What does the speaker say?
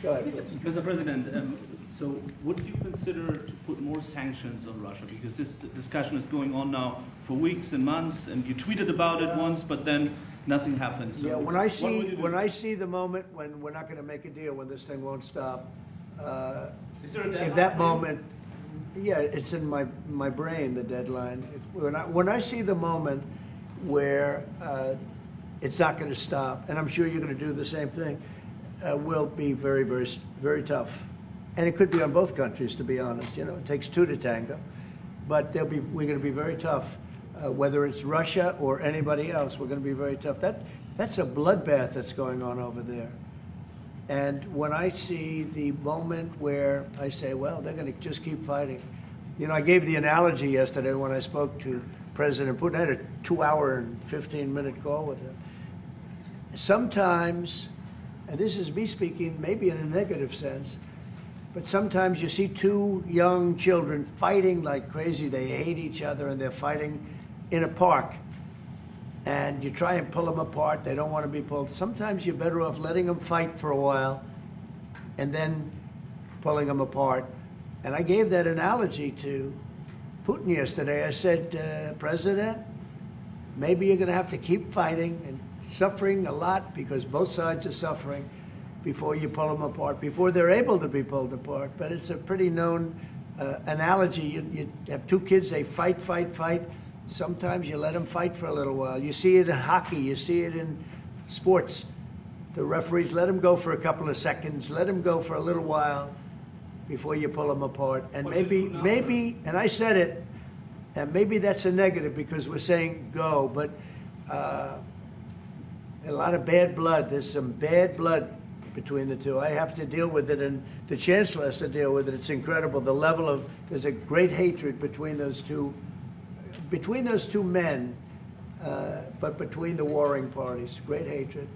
Go ahead. please. Mr. President, so would you consider to put more sanctions on Russia? Because this discussion is going on now for weeks and months, and you tweeted about it once, but then nothing happened. So Yeah, when I I see the moment when we're not going to make a deal, when this thing won't stop, is there a deadline? if that moment, yeah, it's in my brain, the deadline. When I see the moment where it's not going to stop, and I'm sure you're going to do the same thing, will be very, very, very tough. And it could be on both countries, to be honest. You know, it takes two to tango. But we're going to be very tough. Whether it's Russia or anybody else, we're going to be very tough. That's a bloodbath that's going on over there. And when I see the moment where I say, well, they're going to just keep fighting. You know, I gave the analogy yesterday when I spoke to President Putin. I had a 2-hour and 15-minute call with him. Sometimes, and this is me speaking maybe in a negative sense, but sometimes you see two young children fighting like crazy. They hate each other and they're fighting in a park. And you try and pull them apart. They don't want to be pulled. Sometimes you're better off letting them fight for a while and then pulling them apart. And I gave that analogy to Putin yesterday. I said, President, maybe you're going to have to keep fighting and suffering a lot because both sides are suffering before you pull them apart, before they're able to be pulled apart. But it's a pretty known analogy. You have two kids, they fight. Sometimes you let them fight for a little while. You see it in hockey. You see it in sports. The referees let them go for a couple of seconds, let them go for a little while before you pull them apart. And maybe, and I said it, and maybe that's a negative because we're saying go, but a lot of bad blood. There's some bad blood between the two. I have to deal with it, and the chancellor has to deal with it. It's incredible. The level of, there's a great hatred between those two men, but between the warring parties, great hatred.